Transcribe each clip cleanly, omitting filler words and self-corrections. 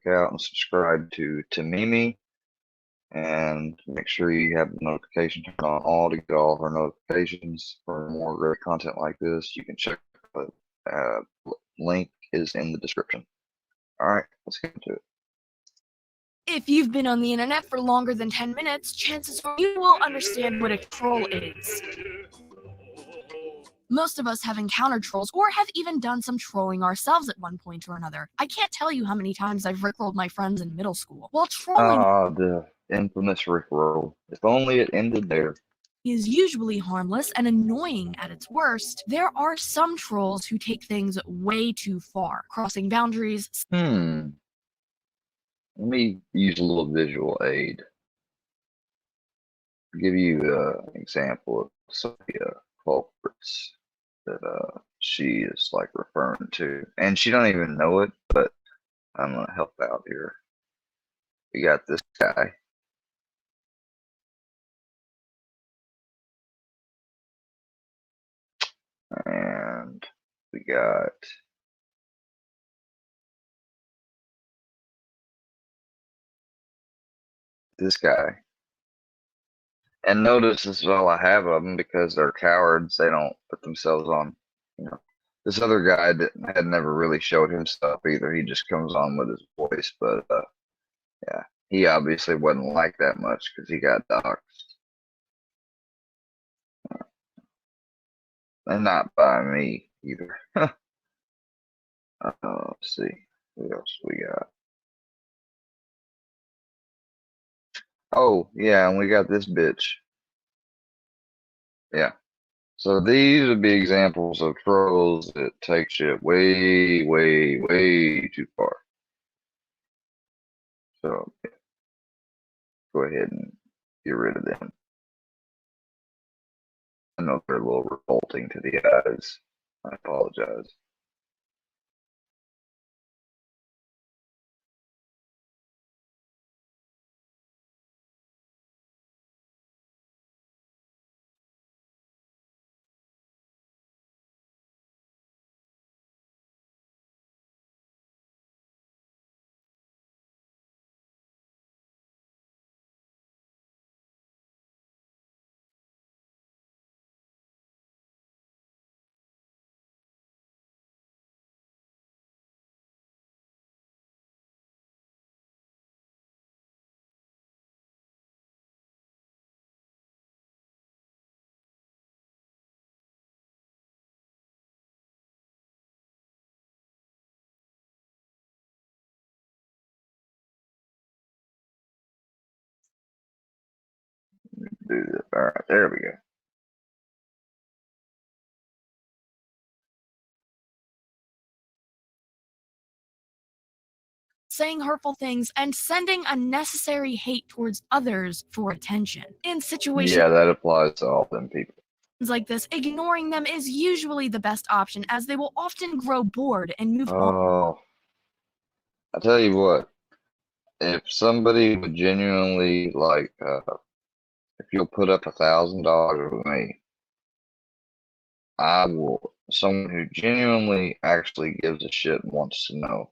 out and subscribe to Tamimi, and make sure you have the notification turned on all to get all of our notifications for more great content like this. You can check the link is in the description. All right, let's get into it. If you've been on the internet for longer than 10 minutes, chances are you will understand what a troll is. Most of us have encountered trolls or have even done some trolling ourselves at one point or another. I can't tell you how many times I've rickrolled my friends in middle school. While trolling The infamous Rickroll. If only it ended there. is usually harmless and annoying at its worst, there are some trolls who take things way too far, crossing boundaries. Let me use a little visual aid. I'll give you an example of some of the culprits that she is like referring to, and she don't even know it, but I'm gonna help out here. We got this guy. And we got this guy. And notice this is all I have of them because they're cowards. They don't put themselves on, you know. This other guy had never really showed himself either. He just comes on with his voice, but yeah, he obviously wasn't like that much because he got doxxed. And not by me either. Let's see. What else we got? Oh, yeah, and we got this bitch. Yeah. So these would be examples of trolls that take shit way, way, way too far. So yeah, go ahead and get rid of them. I know they're a little revolting to the eyes. I apologize. Do this. All right, there we go. Saying hurtful things and sending unnecessary hate towards others for attention. In situations Yeah, that applies to all them people. like this, ignoring them is usually the best option, as they will often grow bored and move on. Oh, I tell you what, if somebody would genuinely like, if you'll put up $1,000 with me, I will. Someone who genuinely actually gives a shit and wants to know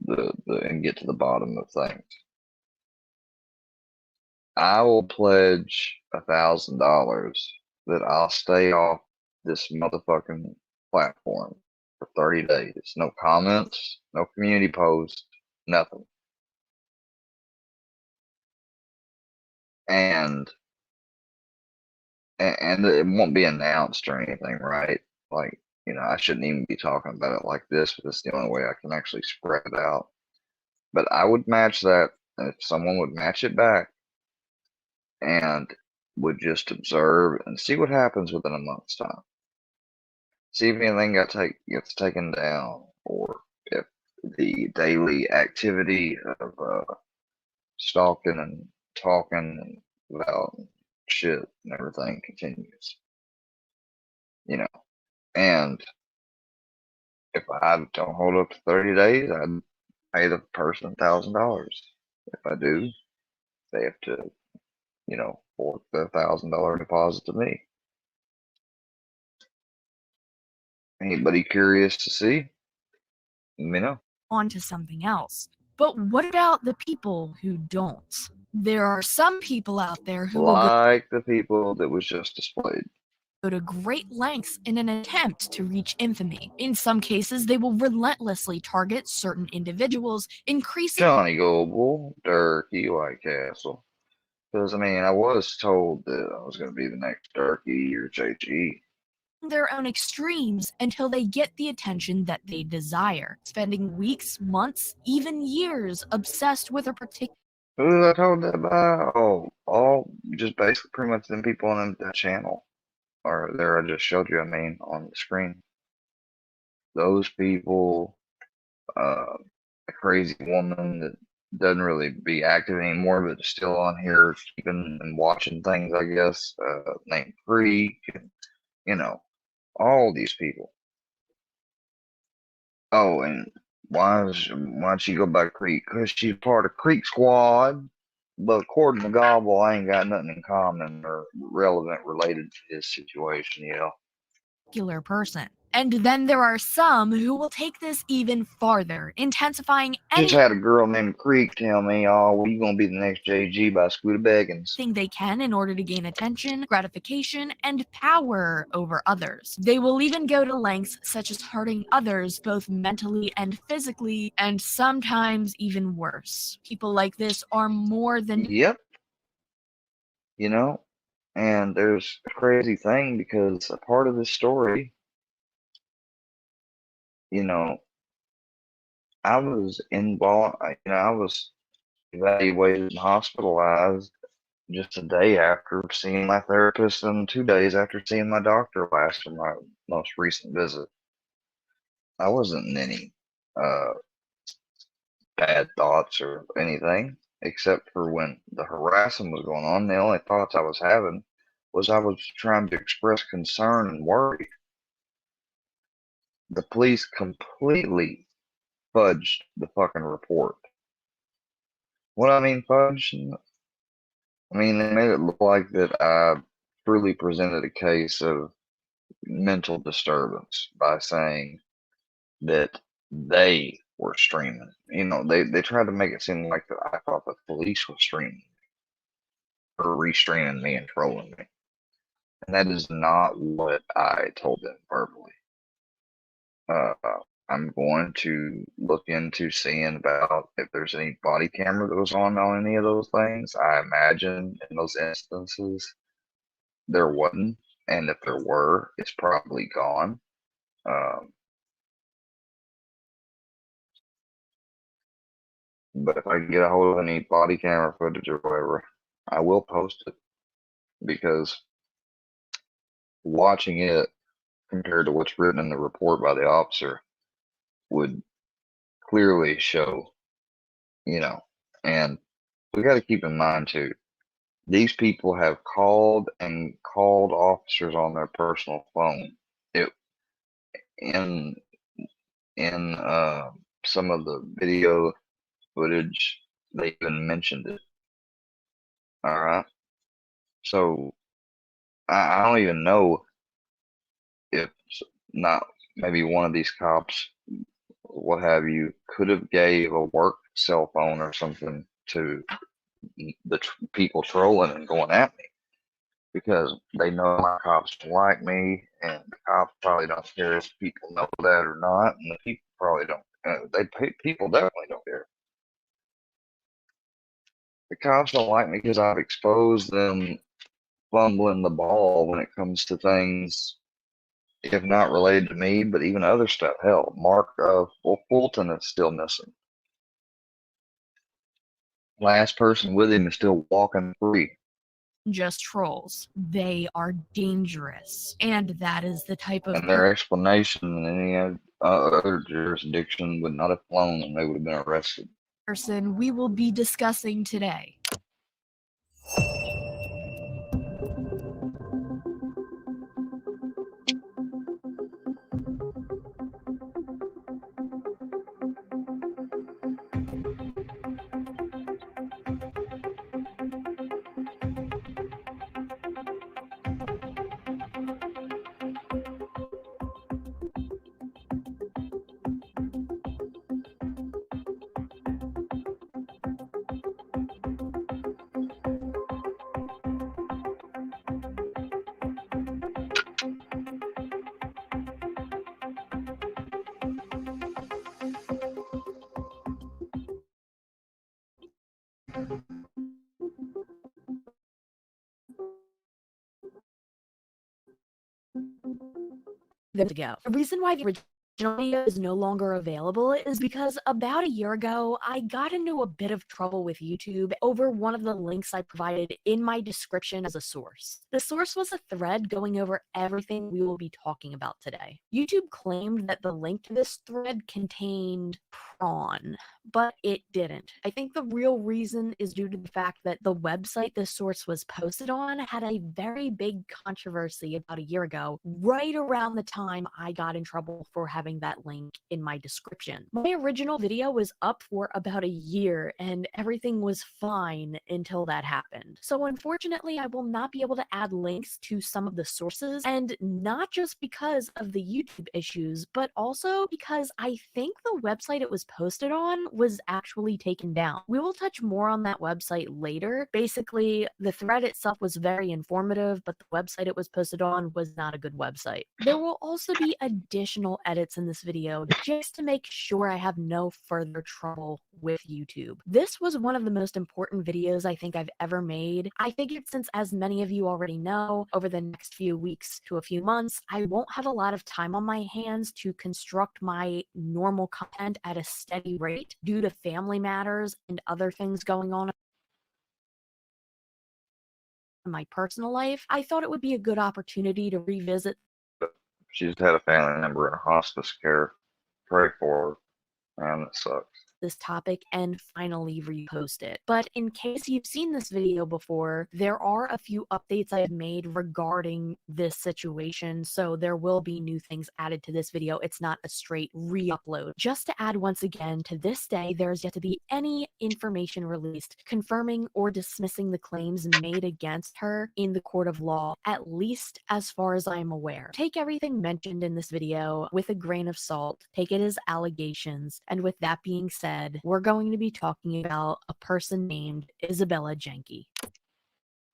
the and get to the bottom of things. I will pledge $1,000 that I'll stay off this motherfucking platform for 30 days. No comments, no community posts, nothing. And it won't be announced or anything, right? Like, I shouldn't even be talking about it like this, but it's the only way I can actually spread it out. But I would match that if someone would match it back and would just observe and see what happens within a month's time. See if anything gets taken down, or if the daily activity of stalking and talking and about shit and everything continues. And if I don't hold up to 30 days, I'd pay the person $1,000. If I do, they have to, fork the $1,000 deposit to me. Anybody curious to see? Let me know. onto something else. But what about the people who don't? There are some people out there who will Like the people that was just displayed. go to great lengths in an attempt to reach infamy. In some cases, they will relentlessly target certain individuals, increasing Johnny Goble, Durkee, White Castle. Because, I mean, I was told that I was going to be the next Durkee or JG. their own extremes until they get the attention that they desire, spending weeks, months, even years obsessed with a particular Who was I told that by? Oh, all just basically pretty much them people on that channel. Or there I just showed you, I mean, on the screen. Those people, a crazy woman that doesn't really be active anymore, but is still on here keeping and watching things, I guess, named Freak, and, you know, all these people. Oh, and why'd she go by Creek? Because she's part of Creek Squad. But according to Gobble, I ain't got nothing in common or relevant related to his situation, you know. person. And then there are some who will take this even farther, intensifying Just had a girl named Creek tell me, oh, well, you gonna be the next JG by Scooter Beggins. anything they can in order to gain attention, gratification, and power over others. They will even go to lengths such as hurting others both mentally and physically, and sometimes even worse. People like this are more than Yep. You know, and there's a crazy thing because a part of this story, you know, I was involved, I was evaluated and hospitalized just a day after seeing my therapist and 2 days after seeing my doctor last for my most recent visit. I wasn't in any uh, bad thoughts or anything, except for when the harassment was going on. The only thoughts I was having was I was trying to express concern and worry. The police completely fudged the fucking report. What I mean, fudged? I mean, they made it look like that I truly presented a case of mental disturbance by saying that they were streaming. You know, they tried to make it seem like that I thought the police was streaming or restreaming me and trolling me. And that is not what I told them verbally. Uh, I'm going to look into seeing about if there's any body camera that was on any of those things. I imagine in those instances there wasn't, and if there were, it's probably gone. But if I can get a hold of any body camera footage or whatever, I will post it because watching it compared to what's written in the report by the officer would clearly show, you know, and we got to keep in mind too, these people have called and called officers on their personal phone. It in some of the video footage, they even mentioned it. All right, so I don't even know if not maybe one of these cops, what have you, could have gave a work cell phone or something to the people trolling and going at me because they know my cops don't like me, and the cops probably don't care if people know that or not, and the people probably don't. People definitely don't care. The cops don't like me because I've exposed them fumbling the ball when it comes to things, if not related to me, but even other stuff. Hell, Mark Fulton is still missing. Last person with him is still walking free. just trolls. They are dangerous. And that is the type of And their explanation in any other jurisdiction would not have flown and they would have been arrested. person we will be discussing today. There to go. The reason why the original video is no longer available is because about a year ago, I got into a bit of trouble with YouTube over one of the links I provided in my description as a source. The source was a thread going over everything we will be talking about today. YouTube claimed that the link to this thread contained prawn, but it didn't. I think the real reason is due to the fact that the website the source was posted on had a very big controversy about a year ago, right around the time I got in trouble for having that link in my description. My original video was up for about a year and everything was fine until that happened. So unfortunately, I will not be able to add links to some of the sources, and not just because of the YouTube issues, but also because I think the website it was posted on was actually taken down. We will touch more on that website later. Basically, the thread itself was very informative, but the website it was posted on was not a good website. There will also be additional edits in this video just to make sure I have no further trouble with YouTube. This was one of the most important videos I think I've ever made. I figured since, as many of you already know, over the next few weeks to a few months, I won't have a lot of time on my hands to construct my normal content at a steady rate due to family matters and other things going on in my personal life. I thought it would be a good opportunity to revisit. She's had a family member in hospice care. Pray for her. Man, that sucks. This topic and finally repost it. But in case you've seen this video before, there are a few updates I have made regarding this situation, so there will be new things added to this video. It's not a straight re-upload. Just to add once again, to this day, there is yet to be any information released confirming or dismissing the claims made against her in the court of law, at least as far as I am aware. Take everything mentioned in this video with a grain of salt, take it as allegations, and with that being said, we're going to be talking about a person named Isabella Janke.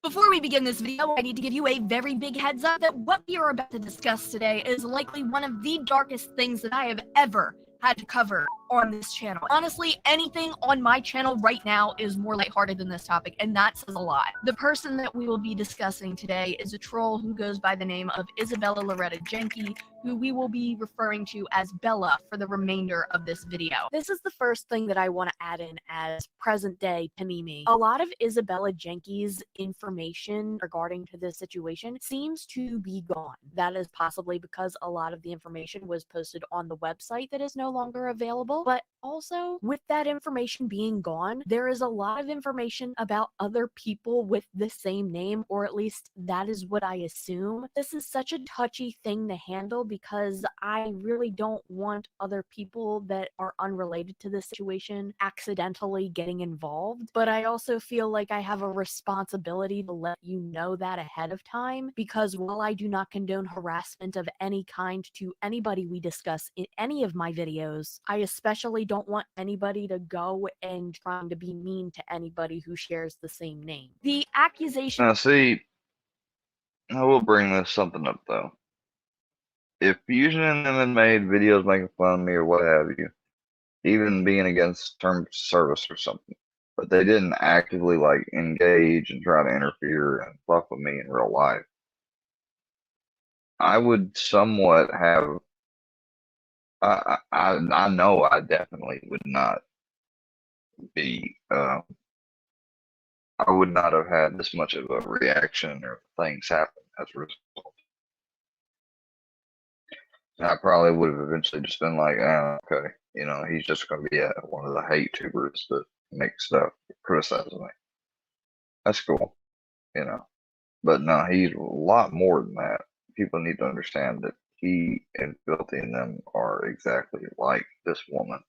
Before we begin this video, I need to give you a very big heads up that what we are about to discuss today is likely one of the darkest things that I have ever had to cover on this channel. Honestly, anything on my channel right now is more lighthearted than this topic, and that says a lot. The person that we will be discussing today is a troll who goes by the name of Isabella Loretta Janke, who we will be referring to as Bella for the remainder of this video. This is the first thing that I want to add in as present day Panini. A lot of Isabella Janke's information regarding to this situation seems to be gone. That is possibly because a lot of the information was posted on the website that is no longer available, but also with that information being gone, there is a lot of information about other people with the same name, or at least that is what I assume. This is such a touchy thing to handle because I really don't want other people that are unrelated to this situation accidentally getting involved, but I also feel like I have a responsibility to let you know that ahead of time, because while I do not condone harassment of any kind to anybody we discuss in any of my videos, I especially don't want anybody to go and trying to be mean to anybody who shares the same name. The accusation. Now, see, I will bring this something up though. If Fusion and them had made videos making fun of me or what have you, even being against terms of service or something, but they didn't actively like engage and try to interfere and fuck with me in real life, I would somewhat have. I know I definitely would not be. I would not have had this much of a reaction or things happen as a result. And I probably would have eventually just been like, okay, you know, he's just going to be one of the hate tubers that make stuff, criticizes me. That's cool, you know. But no, he's a lot more than that. People need to understand that he and Filthy and them are exactly like this woman.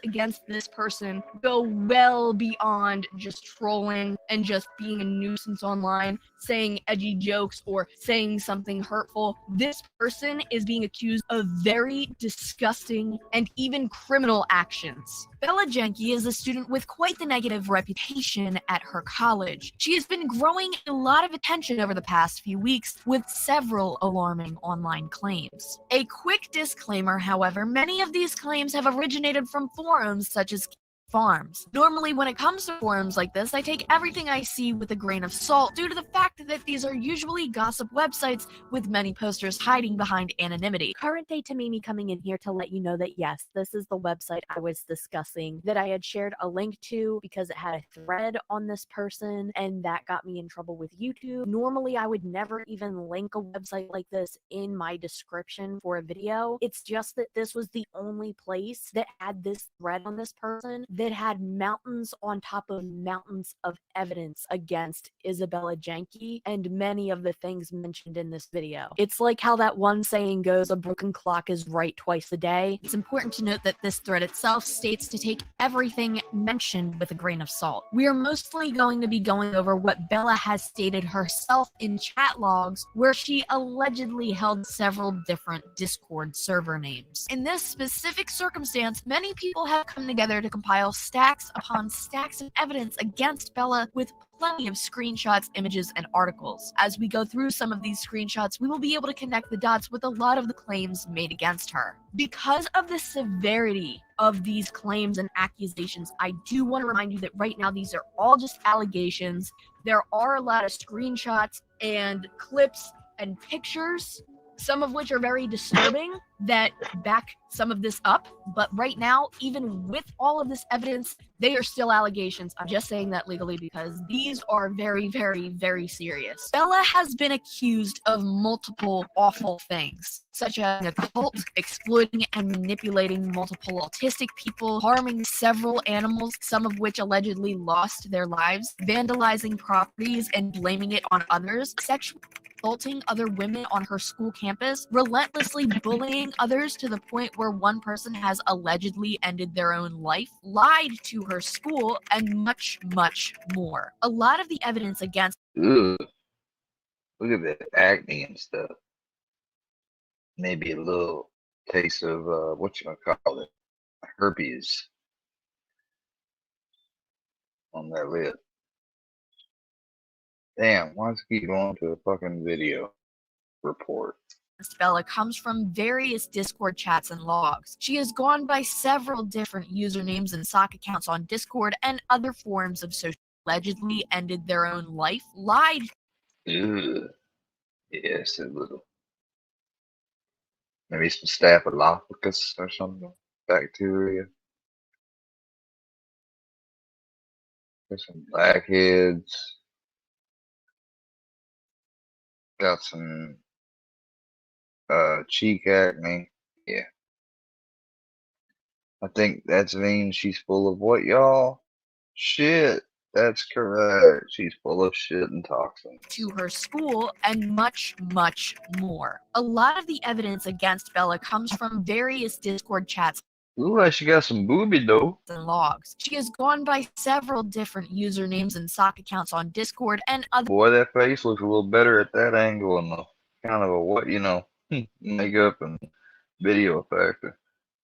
Against this person go well beyond just trolling and just being a nuisance online, saying edgy jokes or saying something hurtful. This person is being accused of very disgusting and even criminal actions. Bella Janke is a student with quite the negative reputation at her college. She has been growing a lot of attention over the past few weeks with several alarming online claims. A quick disclaimer, however, many of these claims have originated from forums such as farms. Normally, when it comes to forums like this, I take everything I see with a grain of salt due to the fact that these are usually gossip websites with many posters hiding behind anonymity. Current day Tamimi coming in here to let you know that yes, this is the website I was discussing that I had shared a link to because it had a thread on this person and that got me in trouble with YouTube. Normally, I would never even link a website like this in my description for a video. It's just that this was the only place that had this thread on this person that had mountains on top of mountains of evidence against Isabella Janke and many of the things mentioned in this video. It's like how that one saying goes, a broken clock is right twice a day. It's important to note that this thread itself states to take everything mentioned with a grain of salt. We are mostly going to be going over what Bella has stated herself in chat logs, where she allegedly held several different Discord server names. In this specific circumstance, many people have come together to compile stacks upon stacks of evidence against Bella with plenty of screenshots, images, and articles. As we go through some of these screenshots, we will be able to connect the dots with a lot of the claims made against her. Because of the severity of these claims and accusations, I do want to remind you that right now these are all just allegations. There are a lot of screenshots and clips and pictures, some of which are very disturbing, that back some of this up. But right now, even with all of this evidence, they are still allegations. I'm just saying that legally because these are very, very, very serious. Bella has been accused of multiple awful things, such as a cult, exploiting and manipulating multiple autistic people, harming several animals, some of which allegedly lost their lives, vandalizing properties and blaming it on others, sexually assaulting other women on her school campus, relentlessly bullying others to the point where one person has allegedly ended their own life, lied to her school, and much, much more. A lot of the evidence against Ugh, look at that acne and stuff. Maybe a little case of what you gonna call it, herpes on that lip. Damn, why does it keep going to a fucking video report? Bella comes from various Discord chats and logs. She has gone by several different usernames and sock accounts on Discord and other forums of social, allegedly ended their own life, lied. Ugh. Yes, a little. Maybe some staphylococcus or something. Bacteria. There's some blackheads. Got some cheek acne. Yeah. I think that means she's full of what, y'all? Shit. That's correct. She's full of shit and toxins. To her school, and much, much more. A lot of the evidence against Bella comes from various Discord chats Ooh, like she got some booby though. and logs. She has gone by several different usernames and sock accounts on Discord and other. Boy, that face looks a little better at that angle and the kind of a what, makeup and video effect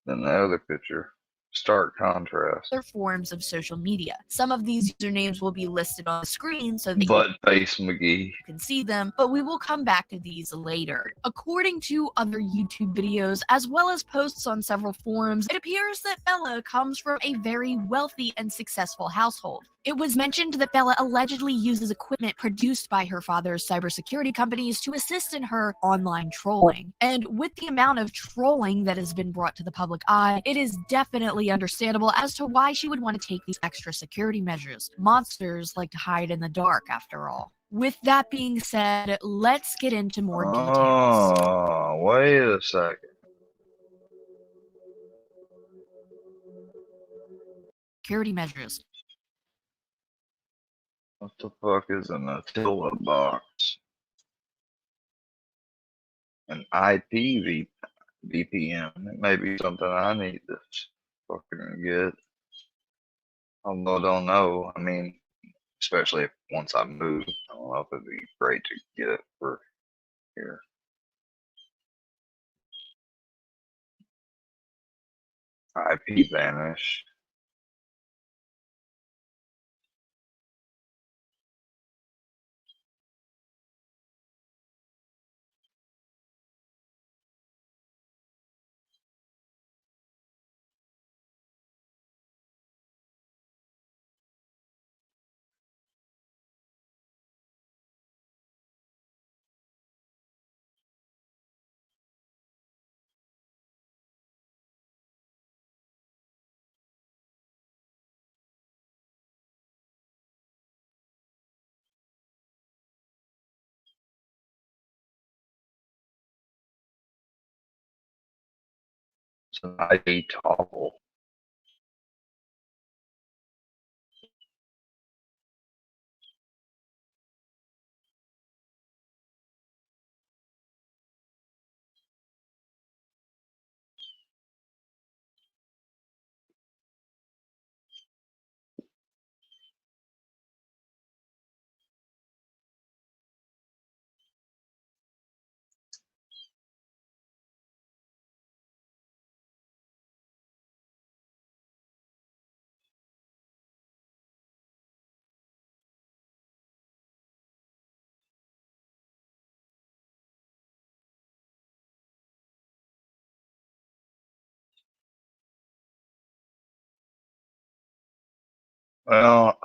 than the other picture. Stark contrast. Other forms of social media. Some of these usernames will be listed on the screen so that Butt face McGee. you can see them, but we will come back to these later. According to other YouTube videos, as well as posts on several forums, it appears that Bella comes from a very wealthy and successful household. It was mentioned that Bella allegedly uses equipment produced by her father's cybersecurity companies to assist in her online trolling. And with the amount of trolling that has been brought to the public eye, it is definitely understandable as to why she would want to take these extra security measures. Monsters like to hide in the dark, after all. With that being said, let's get into more details. Oh, wait a second. Security measures. What the fuck is an Attila box? An IP VPN. It may be something I need to fucking get. Although I don't know. I mean, especially if once I move, I don't know if it'd be great to get it for here. IP vanish. It's an ID toggle. Well,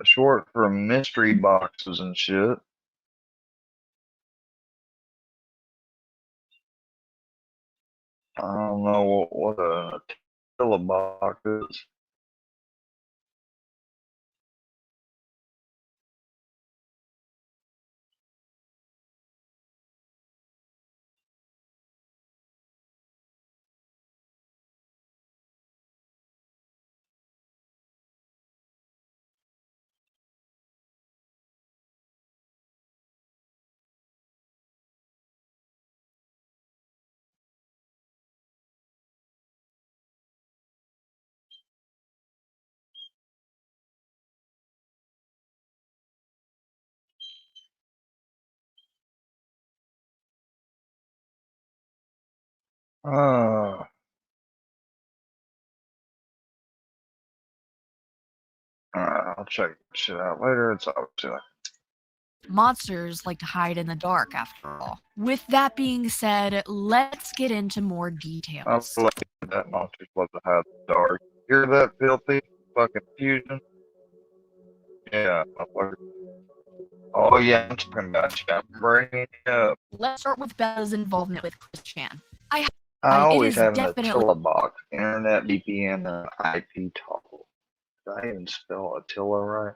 short for mystery boxes and shit. I don't know what a Attila box is. I'll check that shit out later. It's up to Monsters like to hide in the dark, after all. With that being said, let's get into more I details. feel like that monster's supposed to have the dark. Hear that filthy fucking fusion? Yeah, motherfucker. Oh yeah, I'm talking about you. I'm bringing it up. Let's start with Bella's involvement with Chris Chan. I it always is have an definitely- Attila box, internet VPN, and IP toggle. Did I even spell Attila right?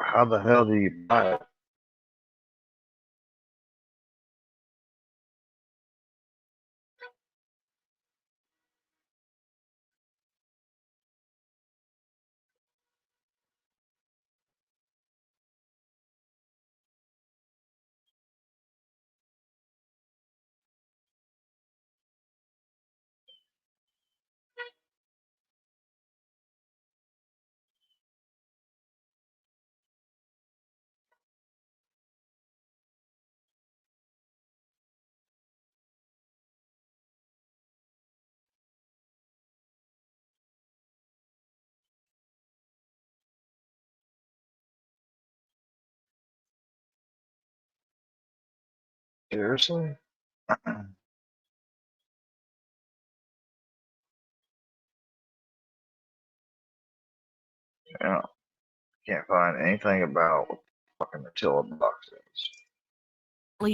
How the hell do you buy it? Seriously? Yeah. Can't find anything about what the fucking Attila box is.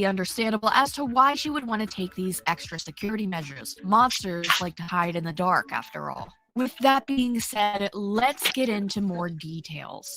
Understandable as to why she would want to take these extra security measures. Monsters like to hide in the dark, after all. With that being said, let's get into more details.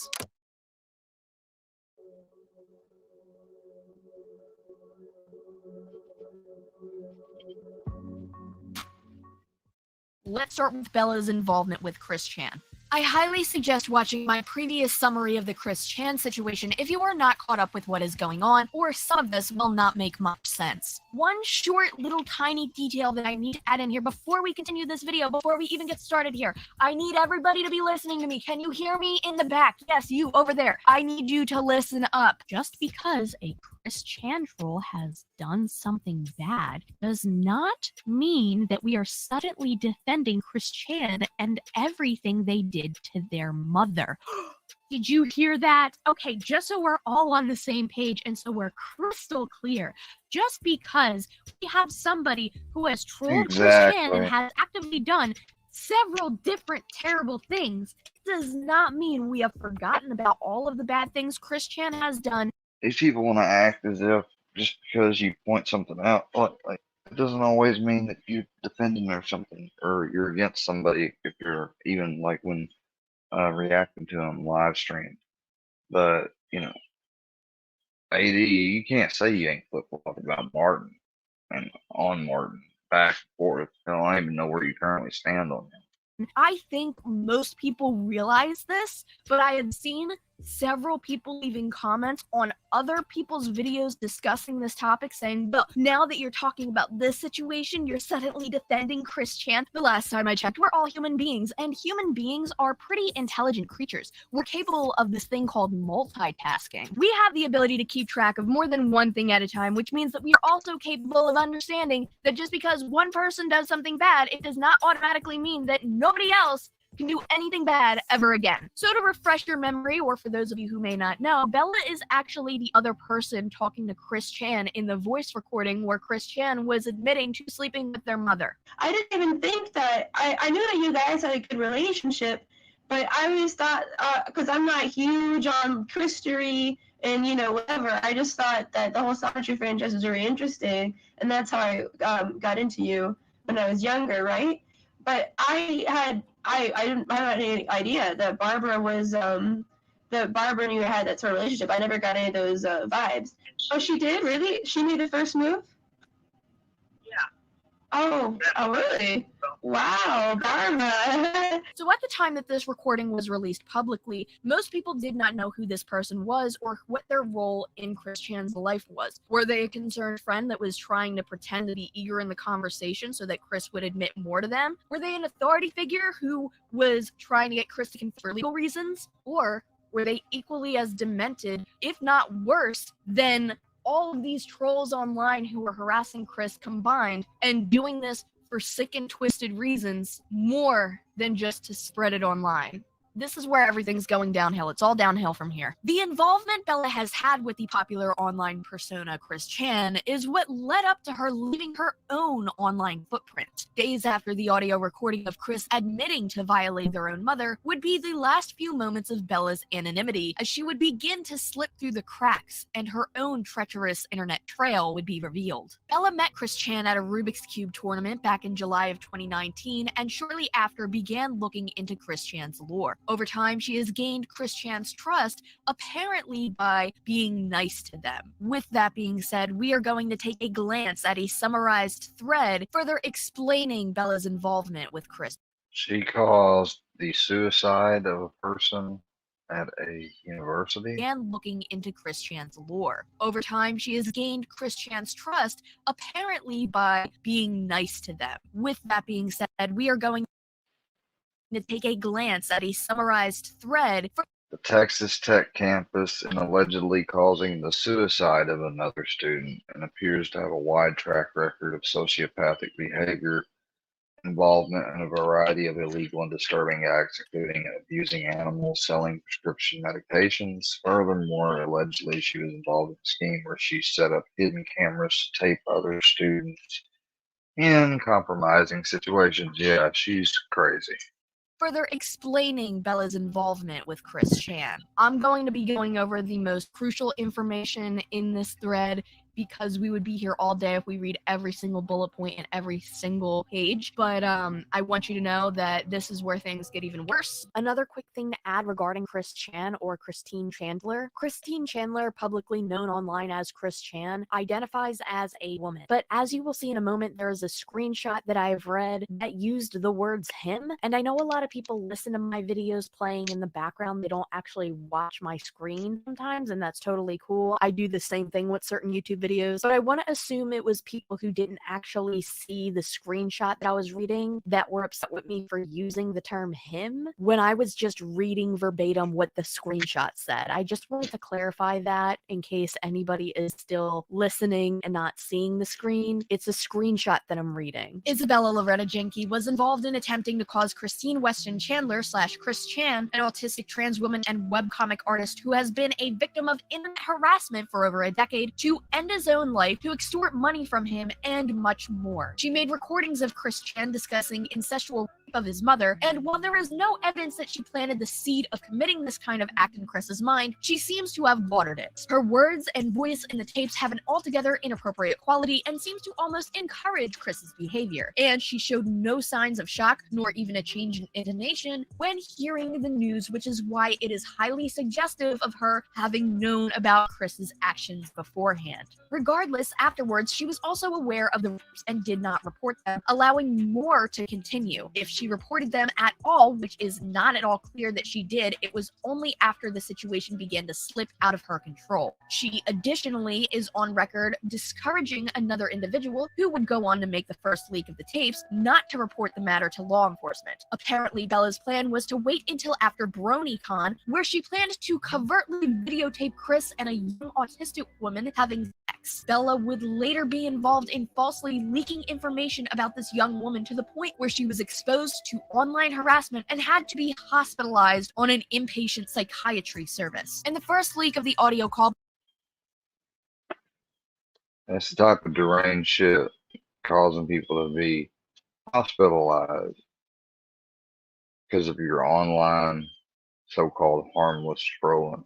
Let's start with Bella's involvement with Chris Chan. I highly suggest watching my previous summary of the Chris Chan situation if you are not caught up with what is going on, or some of this will not make much sense. One short little tiny detail that I need to add in here before we continue this video, before we even get started here. I need everybody to be listening to me. Can you hear me in the back? Yes, you over there. I need you to listen up. Just because a Chris Chan troll has done something bad does not mean that we are suddenly defending Chris Chan and everything they did to their mother. Did you hear that? Okay, just so we're all on the same page and so we're crystal clear, just because we have somebody who has trolled Chris Chan and Exactly. has actively done several different terrible things does not mean we have forgotten about all of the bad things Chris Chan has done. These people want to act as if just because you point something out, like it doesn't always mean that you're defending or something, or you're against somebody if you're even like when reacting to them live stream. But AD, you can't say you ain't flip flop about Martin and on Martin back and forth. I don't even know where you currently stand on him. I think most people realize this, but I had seen several people leaving comments on other people's videos discussing this topic saying, well, now that you're talking about this situation, you're suddenly defending Chris Chan. The last time I checked, we're all human beings, and human beings are pretty intelligent creatures. We're capable of this thing called multitasking. We have the ability to keep track of more than one thing at a time, which means that we are also capable of understanding that just because one person does something bad, it does not automatically mean that nobody else can do anything bad ever again. So to refresh your memory, or for those of you who may not know, Bella is actually the other person talking to Chris Chan in the voice recording where Chris Chan was admitting to sleeping with their mother. I didn't even think that, I knew that you guys had a good relationship, but I always thought, because I'm not huge on Christery and, whatever, I just thought that the whole Sonic franchise was very interesting, and that's how I got into you when I was younger, right? But I didn't have any idea that Barbara was, that Barbara and you had that sort of relationship. I never got any of those vibes. Oh, she did? Really? She made the first move? Oh, really? Wow, Barbara. So at the time that this recording was released publicly, most people did not know who this person was or what their role in Chris Chan's life was. Were they a concerned friend that was trying to pretend to be eager in the conversation so that Chris would admit more to them? Were they an authority figure who was trying to get Chris to confess for legal reasons? Or were they equally as demented, if not worse, than all of these trolls online who were harassing Chris combined and doing this for sick and twisted reasons more than just to spread it online? This is where everything's going downhill. It's all downhill from here. The involvement Bella has had with the popular online persona Chris Chan is what led up to her leaving her own online footprint. Days after the audio recording of Chris admitting to violating their own mother would be the last few moments of Bella's anonymity, as she would begin to slip through the cracks and her own treacherous internet trail would be revealed. Bella met Chris Chan at a Rubik's Cube tournament back in July of 2019, and shortly after began looking into Chris Chan's lore. Over time, she has gained Chris Chan's trust, apparently by being nice to them. With that being said, we are going to take a glance at a summarized thread further explaining Bella's involvement with Chris. She caused the suicide of a person at a university. And looking into Chris Chan's lore. Over time, she has gained Chris Chan's trust, apparently by being nice to them. With that being said, we are going to take a glance at a summarized thread for The Texas Tech campus and allegedly causing the suicide of another student, and appears to have a wide track record of sociopathic behavior, involvement in a variety of illegal and disturbing acts, including abusing animals, selling prescription medications. Furthermore, allegedly she was involved in a scheme where she set up hidden cameras to tape other students in compromising situations. Yeah, she's crazy. further explaining Bella's involvement with Chris Chan. I'm going to be going over the most crucial information in this thread because we would be here all day if we read every single bullet point and every single page. But I want you to know that this is where things get even worse. Another quick thing to add regarding Chris Chan or Christine Chandler. Christine Chandler, publicly known online as Chris Chan, identifies as a woman. But as you will see in a moment, there is a screenshot that I've read that used the words him. And I know a lot of people listen to my videos playing in the background. They don't actually watch my screen sometimes, and that's totally cool. I do the same thing with certain YouTube videos, but I want to assume it was people who didn't actually see the screenshot that I was reading that were upset with me for using the term him when I was just reading verbatim what the screenshot said. I just wanted to clarify that in case anybody is still listening and not seeing the screen. It's a screenshot that I'm reading. Isabella Loretta Jenke was involved in attempting to cause Christine Weston Chandler / Chris Chan, an autistic trans woman and webcomic artist who has been a victim of internet harassment for over a decade, to end his own life, to extort money from him, and much more. She made recordings of Chris Chan discussing incestual rape of his mother, and while there is no evidence that she planted the seed of committing this kind of act in Chris's mind, she seems to have watered it. Her words and voice in the tapes have an altogether inappropriate quality and seems to almost encourage Chris's behavior, and she showed no signs of shock nor even a change in intonation when hearing the news, which is why it is highly suggestive of her having known about Chris's actions beforehand. Regardless, afterwards, she was also aware of the rapes and did not report them, allowing more to continue. If she reported them at all, which is not at all clear that she did, it was only after the situation began to slip out of her control. She additionally is on record discouraging another individual who would go on to make the first leak of the tapes not to report the matter to law enforcement. Apparently, Bella's plan was to wait until after BronyCon, where she planned to covertly videotape Chris and a young autistic woman having sex. Bella would later be involved in falsely leaking information about this young woman to the point where she was exposed to online harassment and had to be hospitalized on an inpatient psychiatry service. In the first leak of the audio call, That's the type of deranged shit causing people to be hospitalized because of your online so-called harmless scrolling.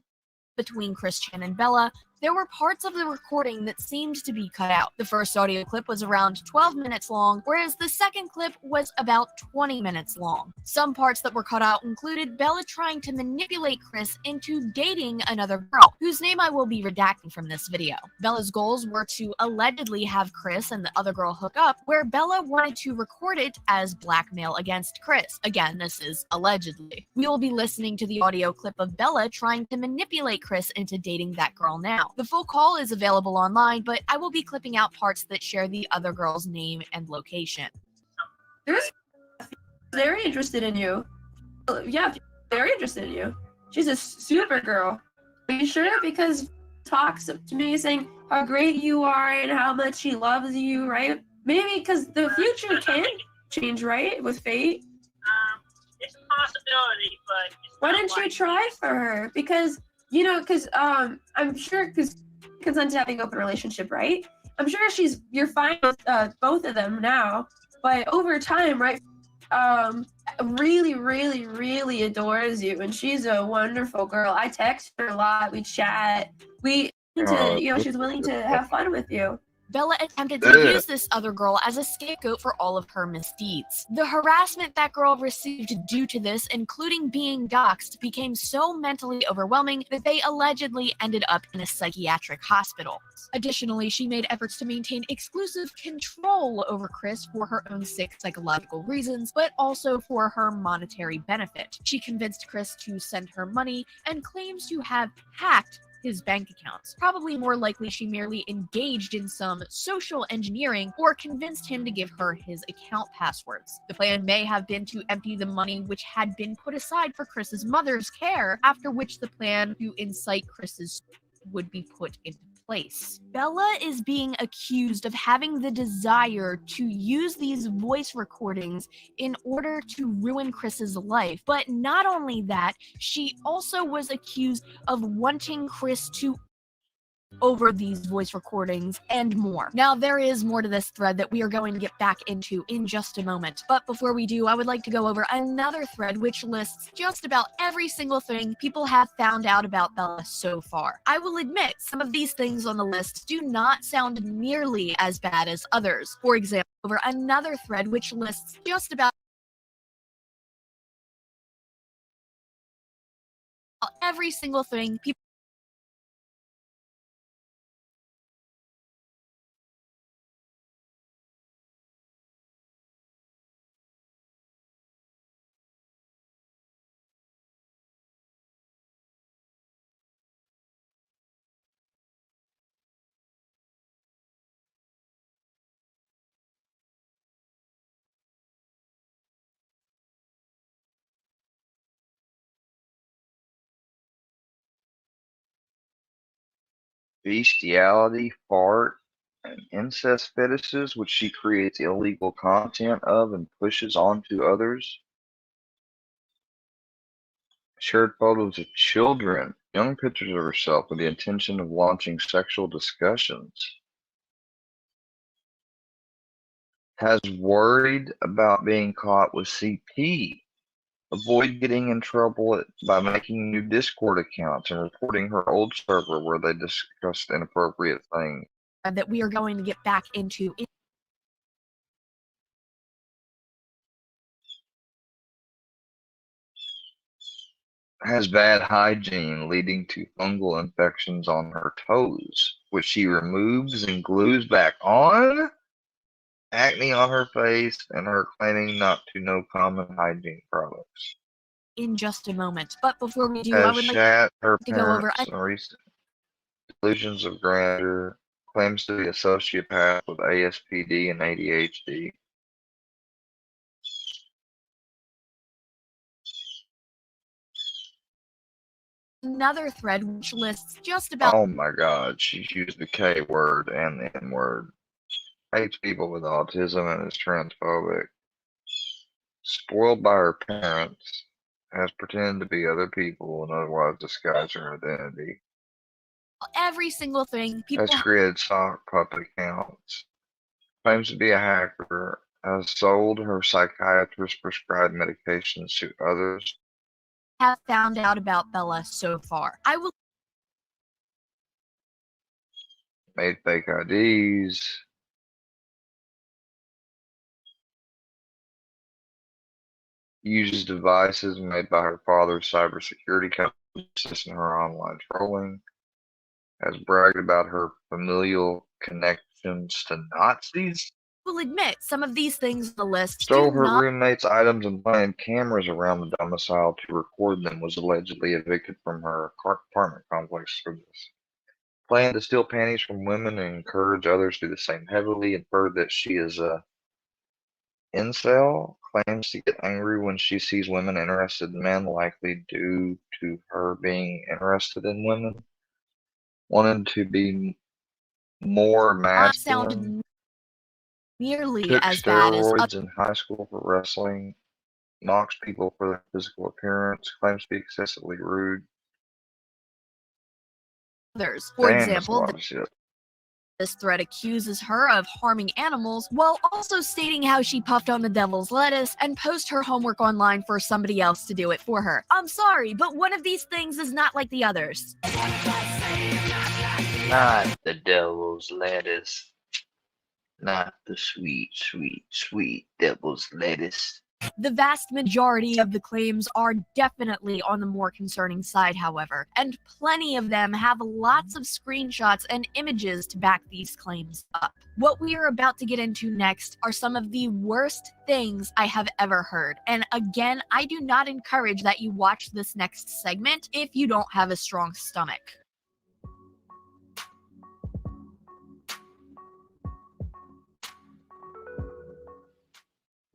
between Chris Chan and Bella, there were parts of the recording that seemed to be cut out. The first audio clip was around 12 minutes long, whereas the second clip was about 20 minutes long. Some parts that were cut out included Bella trying to manipulate Chris into dating another girl, whose name I will be redacting from this video. Bella's goals were to allegedly have Chris and the other girl hook up, where Bella wanted to record it as blackmail against Chris. Again, this is allegedly. We will be listening to the audio clip of Bella trying to manipulate Chris into dating that girl now. The full call is available online, but I will be clipping out parts that share the other girl's name and location. There's very interested in you. Yeah, very interested in you. She's a super girl. Are you sure? Because talks to me saying how great you are and how much she loves you, right? Maybe because the future can change, right? With fate. It's a possibility, but it's Why not didn't you likely. try for her? Because I'm sure because consent to having an open relationship, right? I'm sure you're fine with both of them now, but over time, right? Really, really, really adores you, and she's a wonderful girl. I text her a lot. We chat. She's willing to have fun with you. Bella attempted to use this other girl as a scapegoat for all of her misdeeds. The harassment that girl received due to this, including being doxxed, became so mentally overwhelming that they allegedly ended up in a psychiatric hospital. Additionally, she made efforts to maintain exclusive control over Chris for her own sick psychological reasons, but also for her monetary benefit. She convinced Chris to send her money and claims to have hacked his bank accounts. Probably more likely she merely engaged in some social engineering or convinced him to give her his account passwords. The plan may have been to empty the money which had been put aside for Chris's mother's care, after which the plan to incite Chris's would be put into place. Bella is being accused of having the desire to use these voice recordings in order to ruin Chris's life. But not only that, she also was accused of wanting Chris to over these voice recordings and more. Now, there is more to this thread that we are going to get back into in just a moment. But before we do, I would like to go over another thread which lists just about every single thing people have found out about Bella so far. I will admit, some of these things on the list do not sound nearly as bad as others. For example, over another thread which lists just about every single thing people Bestiality, fart, and incest fetishes, which she creates illegal content of and pushes onto others. Shared photos of children, young pictures of herself with the intention of launching sexual discussions. Has worried about being caught with CP. Avoid getting in trouble by making new Discord accounts and reporting her old server where they discussed inappropriate things. that we are going to get back into Has bad hygiene leading to fungal infections on her toes, which she removes and glues back on. Acne on her face and her claiming not to know common hygiene products. in just a moment. But before we do, I Has would like shat her to go over parents in recent delusions of grandeur. Claims to be a sociopath with ASPD and ADHD. another thread which lists just about Oh my god, she's used the K word and the N word. Hates people with autism and is transphobic. Spoiled by her parents. Has pretended to be other people and otherwise disguised her identity. every single thing people Has created sock puppet accounts. Claims to be a hacker. Has sold her psychiatrist prescribed medications to others. have found out about Bella so far. I will Made fake IDs. Uses devices made by her father's cybersecurity company to assist in her online trolling. Has bragged about her familial connections to Nazis. admit some of these things on the list Stole do her not roommate's items and planted cameras around the domicile to record them. Was allegedly evicted from her apartment complex for this. Planned to steal panties from women and encourage others to do the same heavily. Inferred that she is a incel. Claims to get angry when she sees women interested in men, likely due to her being interested in women. Wanted to be more not masculine. sound nearly Took as bad as steroids in high school for wrestling. Knocks people for their physical appearance. Claims to be excessively rude. others. For Damn, that's a example, lot of shit. this thread accuses her of harming animals while also stating how she puffed on the devil's lettuce and post her homework online for somebody else to do it for her. I'm sorry, but one of these things is not like the others. Not the devil's lettuce. Not the sweet, sweet, sweet devil's lettuce. The vast majority of the claims are definitely on the more concerning side, however, and plenty of them have lots of screenshots and images to back these claims up. What we are about to get into next are some of the worst things I have ever heard, and again, I do not encourage that you watch this next segment if you don't have a strong stomach.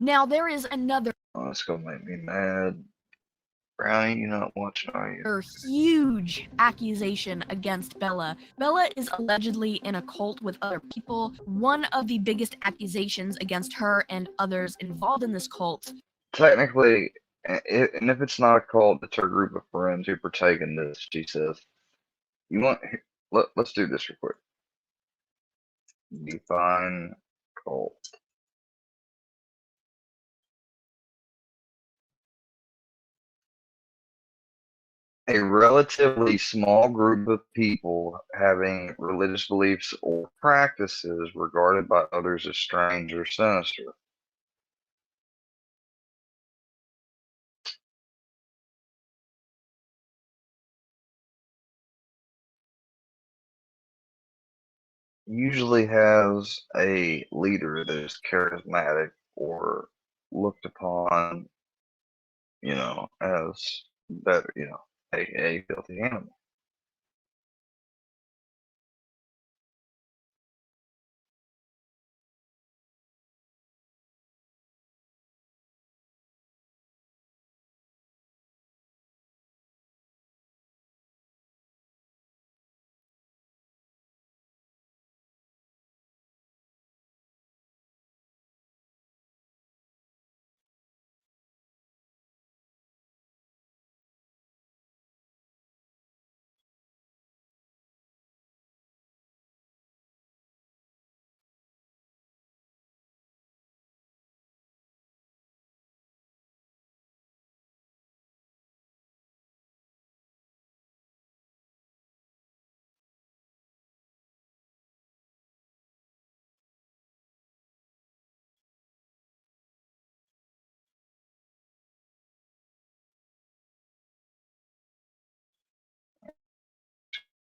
Now, there is another Oh, that's gonna make me mad. Brownie, you not watching, are you? huge accusation against Bella. Bella is allegedly in a cult with other people. One of the biggest accusations against her and others involved in this cult Technically, and if it's not a cult, it's her group of friends who partake in this. She says, "You want let's do this real quick. Define cult. A relatively small group of people having religious beliefs or practices regarded by others as strange or sinister. Usually has a leader that is charismatic or looked upon, as better, a filthy animal.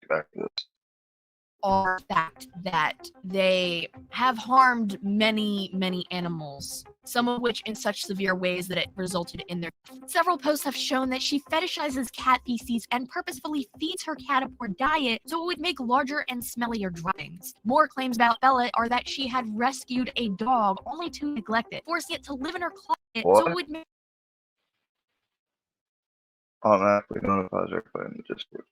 Back to this. Are the fact that they have harmed many, many animals, some of which in such severe ways that it resulted in their death. Several posts have shown that she fetishizes cat feces and purposefully feeds her cat a poor diet so it would make larger and smellier droppings. More claims about Bella are that she had rescued a dog only to neglect it, forcing it to live in her closet so it would make Automatically notifies everybody in the Discord.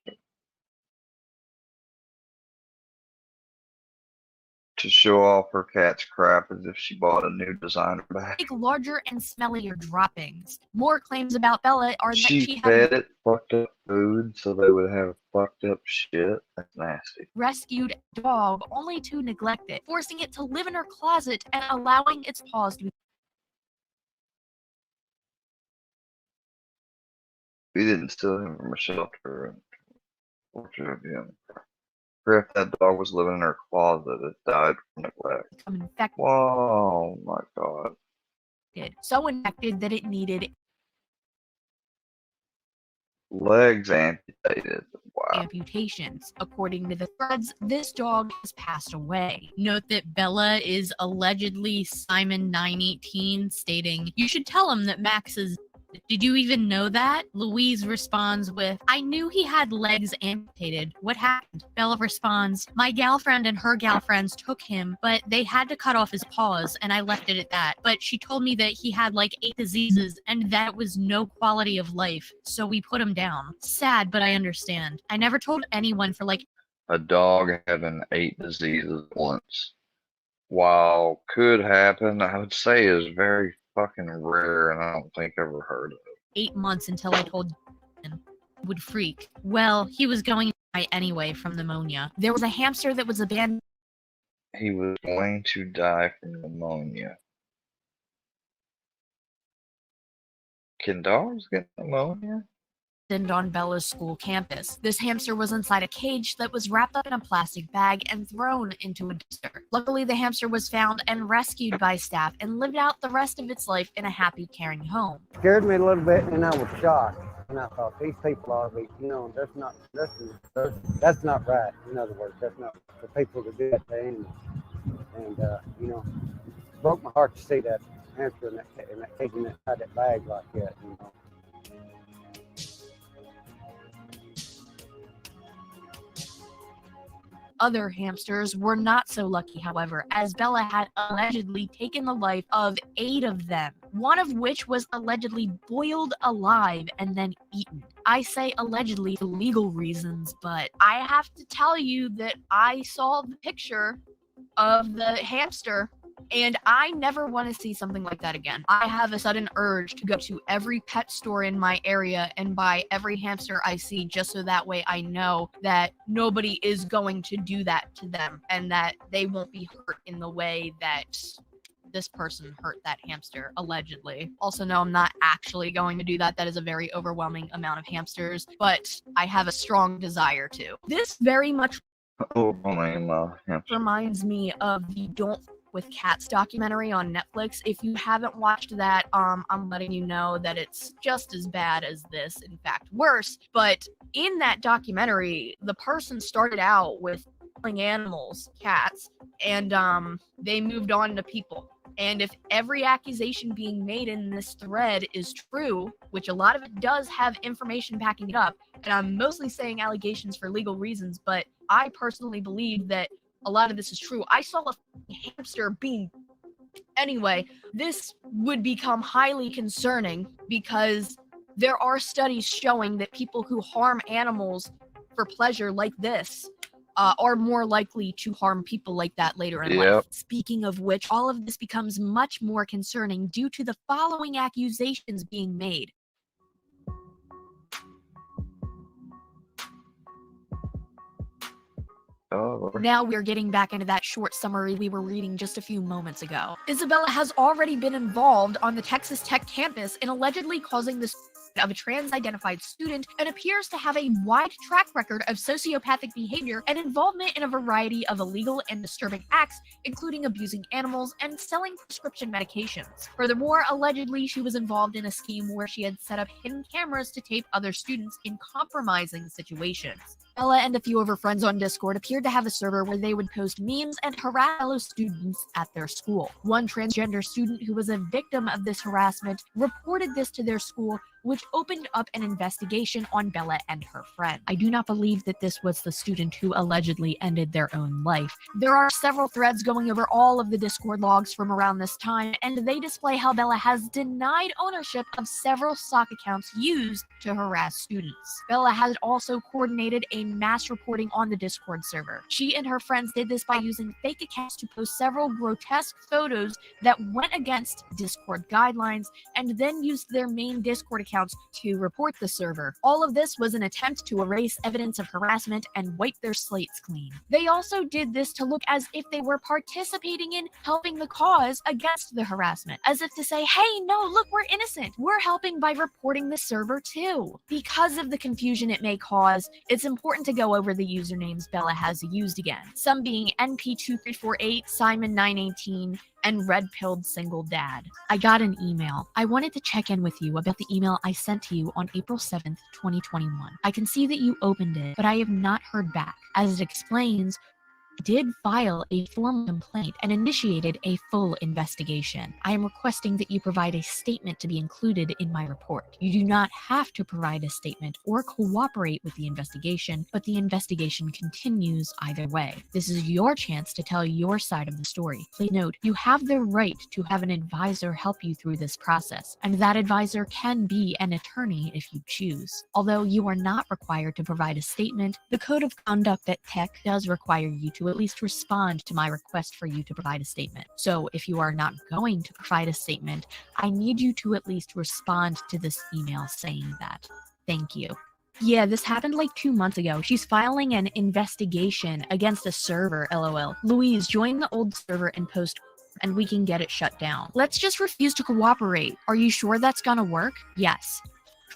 To show off her cat's crap as if she bought a new designer bag. larger and smellier droppings. More claims about Bella are that She fed it fucked up food so they would have fucked up shit. That's nasty. Rescued a dog only to neglect it, forcing it to live in her closet and allowing its paws to be. We didn't steal him from a shelter and torture him. Or if that dog was living in her closet, it died from neglect. Become infected. Whoa, my God. So infected that it needed Legs amputated. Wow. amputations. According to the threads, this dog has passed away. Note that Bella is allegedly Simon 918, stating, "You should tell him that Max is." Did you even know that? Louise responds with, "I knew he had legs amputated. What happened?" Bella responds, "My girlfriend and her girlfriends took him, but they had to cut off his paws, and I left it at that. But she told me that he had like 8 diseases, and that was no quality of life, so we put him down. Sad, but I understand. I never told anyone for like." A dog having 8 diseases once, while could happen, I would say is very fucking rare, and I don't think I've ever heard of it. 8 months until I told him would freak. Well, he was going to die anyway from pneumonia. There was a hamster that was abandoned. He was going to die from pneumonia. Can dogs get pneumonia? On Bella's school campus. This hamster was inside a cage that was wrapped up in a plastic bag and thrown into a dumpster. Luckily, the hamster was found and rescued by staff and lived out the rest of its life in a happy, caring home. Scared me a little bit, and I was shocked. And I thought, these people ought to be, that's not right. In other words, that's not for people to do that to animals. And, broke my heart to see that hamster in that cage inside that bag like that, Other hamsters were not so lucky, however, as Bella had allegedly taken the life of 8 of them, one of which was allegedly boiled alive and then eaten. I say allegedly for legal reasons, but I have to tell you that I saw the picture of the hamster And I never want to see something like that again. I have a sudden urge to go to every pet store in my area and buy every hamster I see, just so that way I know that nobody is going to do that to them and that they won't be hurt in the way that this person hurt that hamster, allegedly. Also, no, I'm not actually going to do that. That is a very overwhelming amount of hamsters, but I have a strong desire to. This very much Overwhelming hamster. reminds me of the Don't with Cats documentary on Netflix. If you haven't watched that, I'm letting you know that it's just as bad as this, in fact worse. But in that documentary, the person started out with killing animals, cats, and they moved on to people. And if every accusation being made in this thread is true, which a lot of it does have information backing it up, and I'm mostly saying allegations for legal reasons, but I personally believe that a lot of this is true. I saw a hamster being... Anyway, this would become highly concerning because there are studies showing that people who harm animals for pleasure like this are more likely to harm people like that later in life. Speaking of which, all of this becomes much more concerning due to the following accusations being made. Oh, Now we're getting back into that short summary we were reading just a few moments ago. Isabella has already been involved on the Texas Tech campus in allegedly causing the of a trans-identified student and appears to have a wide track record of sociopathic behavior and involvement in a variety of illegal and disturbing acts, including abusing animals and selling prescription medications. Furthermore, allegedly, she was involved in a scheme where she had set up hidden cameras to tape other students in compromising situations. Bella and a few of her friends on Discord appeared to have a server where they would post memes and harass fellow students at their school. One transgender student who was a victim of this harassment reported this to their school, which opened up an investigation on Bella and her friend. I do not believe that this was the student who allegedly ended their own life. There are several threads going over all of the Discord logs from around this time, and they display how Bella has denied ownership of several sock accounts used to harass students. Bella has also coordinated a mass reporting on the Discord server. She and her friends did this by using fake accounts to post several grotesque photos that went against Discord guidelines, and then used their main Discord accounts to report the server. All of this was an attempt to erase evidence of harassment and wipe their slates clean. They also did this to look as if they were participating in helping the cause against the harassment, as if to say, hey, no, look, we're innocent. We're helping by reporting the server too. Because of the confusion it may cause, it's important to go over the usernames Bella has used again, some being NP2348, Simon918, and Red-Pilled Single Dad. I got an email. I wanted to check in with you about the email I sent to you on April 7th, 2021. I can see that you opened it, but I have not heard back. As it explains, did file a formal complaint and initiated a full investigation. I am requesting that you provide a statement to be included in my report. You do not have to provide a statement or cooperate with the investigation, but the investigation continues either way. This is your chance to tell your side of the story. Please note, you have the right to have an advisor help you through this process, and that advisor can be an attorney if you choose. Although you are not required to provide a statement, the Code of Conduct at Tech does require you to at least respond to my request for you to provide a statement. So if you are not going to provide a statement, I need you to at least respond to this email saying that. Thank you. Yeah, this happened like 2 months ago. She's filing an investigation against a server, LOL. Louise, join the old server and post and we can get it shut down. Let's just refuse to cooperate. Are you sure that's gonna work? Yes.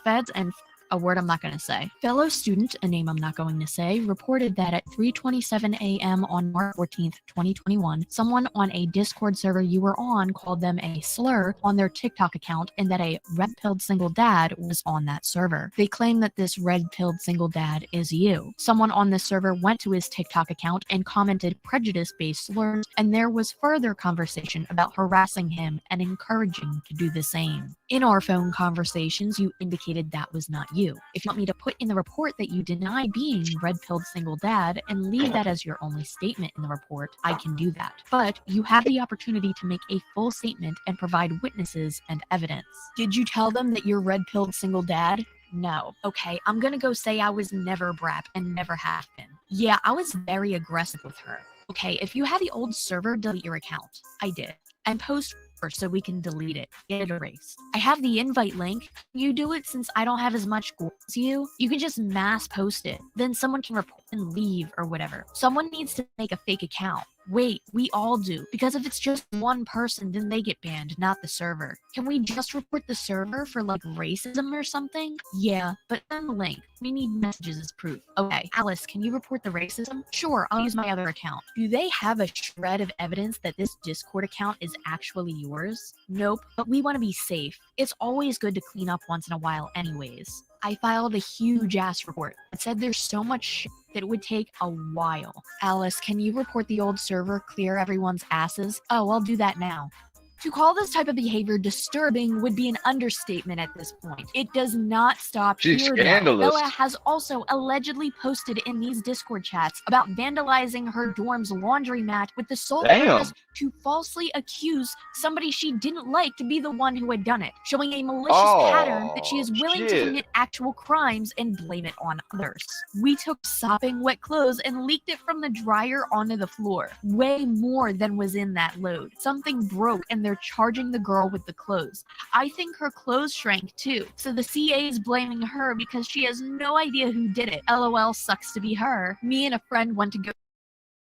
Feds and a word I'm not going to say. Fellow student, a name I'm not going to say, reported that at 3:27 a.m. on March 14th, 2021, someone on a Discord server you were on called them a slur on their TikTok account, and that a red-pilled single dad was on that server. They claim that this red-pilled single dad is you. Someone on this server went to his TikTok account and commented prejudice-based slurs, and there was further conversation about harassing him and encouraging to do the same. In our phone conversations, you indicated that was not you. If you want me to put in the report that you deny being red-pilled single dad and leave that as your only statement in the report, I can do that. But you have the opportunity to make a full statement and provide witnesses and evidence. Did you tell them that you're red-pilled single dad? No. Okay, I'm gonna go say I was never BRAP and never have been. Yeah, I was very aggressive with her. Okay, if you have the old server, delete your account. I did. And post first so we can delete it. Get it erased. I have the invite link. You do it since I don't have as much gold as you. You can just mass post it. Then someone can report and leave or whatever. Someone needs to make a fake account. Wait, we all do. Because if it's just one person, then they get banned, not the server. Can we just report the server for like racism or something? Yeah, but send the link. We need messages as proof. Okay, Alice, can you report the racism? Sure, I'll use my other account. Do they have a shred of evidence that this Discord account is actually yours? Nope, but we want to be safe. It's always good to clean up once in a while anyways. I filed a huge ass report. It said there's so much shit that it would take a while. Alice, can you report the old server, clear everyone's asses? Oh, I'll do that now. To call this type of behavior disturbing would be an understatement at this point. It does not stop She's here, though. scandalous. Bella has also allegedly posted in these Discord chats about vandalizing her dorm's laundromat with the sole Damn. purpose to falsely accuse somebody she didn't like to be the one who had done it, showing a malicious pattern that she is willing to shit. commit actual crimes and blame it on others. We took sopping wet clothes and leaked it from the dryer onto the floor. Way more than was in that load. Something broke and they're charging the girl with the clothes. I think her clothes shrank too, so the CA is blaming her because she has no idea who did it. LOL, sucks to be her. Me and a friend went to go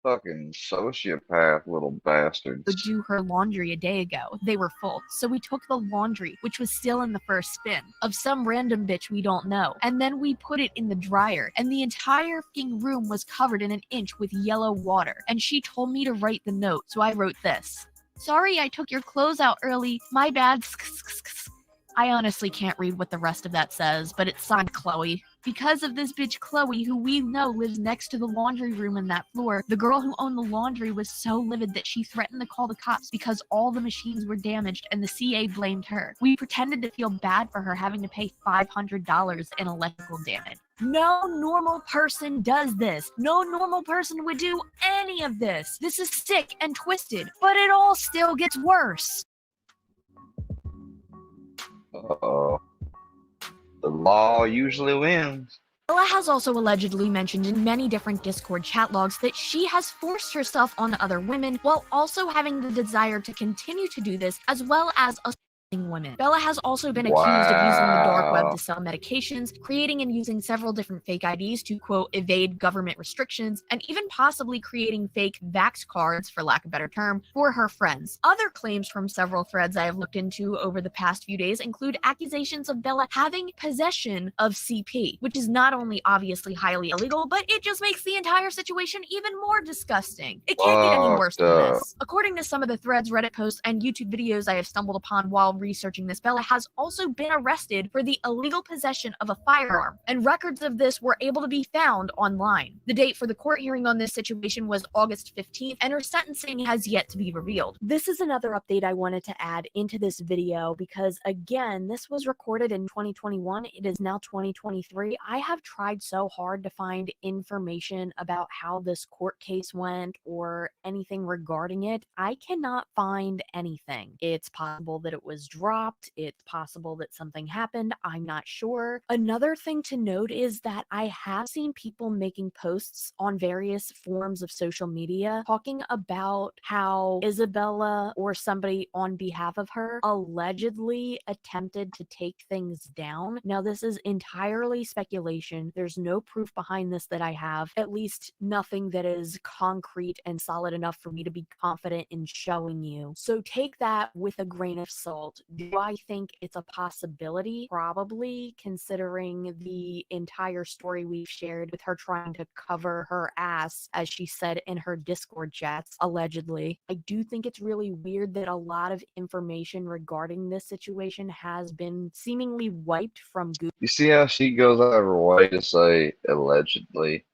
Fucking sociopath little bastards. do her laundry a day ago. They were full, so we took the laundry, which was still in the first spin, of some random bitch we don't know, and then we put it in the dryer, and the entire fucking room was covered in an inch with yellow water, and she told me to write the note, so I wrote this. Sorry I took your clothes out early. My bad. I honestly can't read what the rest of that says, but it's signed Chloe. Because of this bitch Chloe, who we know lives next to the laundry room in that floor, the girl who owned the laundry was so livid that she threatened to call the cops because all the machines were damaged and the CA blamed her. We pretended to feel bad for her having to pay $500 in electrical damage. No normal person does this. No normal person would do any of this. This is sick and twisted, but it all still gets worse. Uh-oh. The law usually wins. Bella has also allegedly mentioned in many different Discord chat logs that she has forced herself on other women while also having the desire to continue to do this, as well as women. Bella has also been accused of using the dark web Wow. to sell medications, creating and using several different fake IDs to, quote, evade government restrictions, and even possibly creating fake vax cards, for lack of a better term, for her friends. Other claims from several threads I have looked into over the past few days include accusations of Bella having possession of CP, which is not only obviously highly illegal, but it just makes the entire situation even more disgusting. It can't get any worse than Fucked this. According to some of the threads, Reddit posts, and YouTube videos I have stumbled upon while researching this, Bella has also been arrested for the illegal possession of a firearm, and records of this were able to be found online. The date for the court hearing on this situation was August 15th, and her sentencing has yet to be revealed. This is another update I wanted to add into this video because, again, this was recorded in 2021. It is now 2023. I have tried so hard to find information about how this court case went or anything regarding it. I cannot find anything. It's possible that it was dropped. It's possible that something happened. I'm not sure. Another thing to note is that I have seen people making posts on various forms of social media talking about how Isabella or somebody on behalf of her allegedly attempted to take things down. Now, this is entirely speculation. There's no proof behind this that I have, at least nothing that is concrete and solid enough for me to be confident in showing you. So take that with a grain of salt. Do I think it's a possibility? Probably, considering the entire story we've shared with her trying to cover her ass, as she said in her Discord chats, allegedly. I do think it's really weird that a lot of information regarding this situation has been seemingly wiped from Google. You see how she goes out of her way to say allegedly,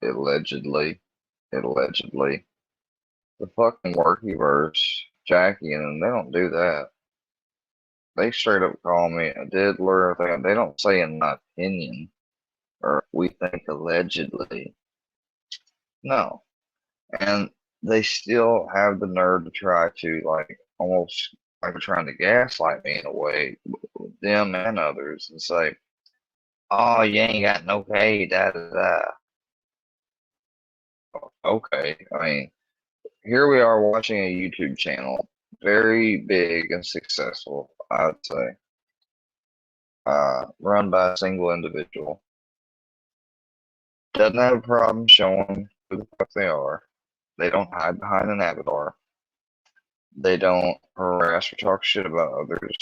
allegedly, allegedly. The fucking workyverse, Jackie and them, they don't do that. They straight up call me a diddler. They don't say in my opinion or we think allegedly. No. And they still have the nerve to try to like almost like they're trying to gaslight me in a way, them and others, and say, "Oh, you ain't got no pay, da da da." Okay, I mean, here we are watching a YouTube channel, very big and successful, I would say, run by a single individual. Doesn't have a problem showing who the fuck they are. They don't hide behind an avatar. They don't harass or talk shit about others.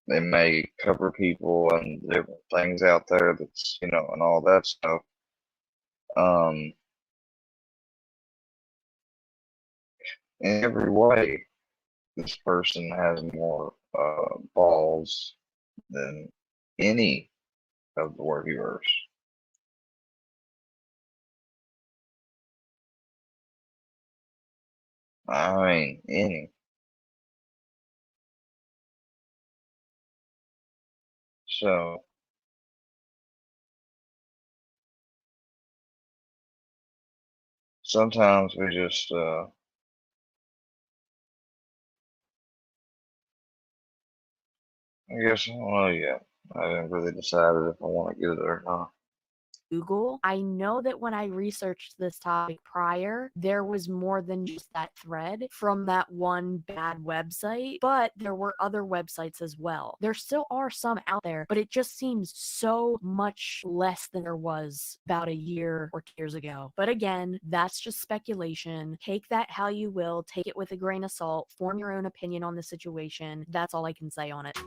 They may cover people and different things out there that's, and all that stuff. In every way, this person has more balls than any of the Workyverse. I mean, any. So, sometimes we just, I guess, I don't know yet. I haven't really decided if I want to get it or not. Google. I know that when I researched this topic prior, there was more than just that thread from that one bad website, but there were other websites as well. There still are some out there, but it just seems so much less than there was about a year or 2 years ago. But again, that's just speculation. Take that how you will, take it with a grain of salt, form your own opinion on the situation. That's all I can say on it.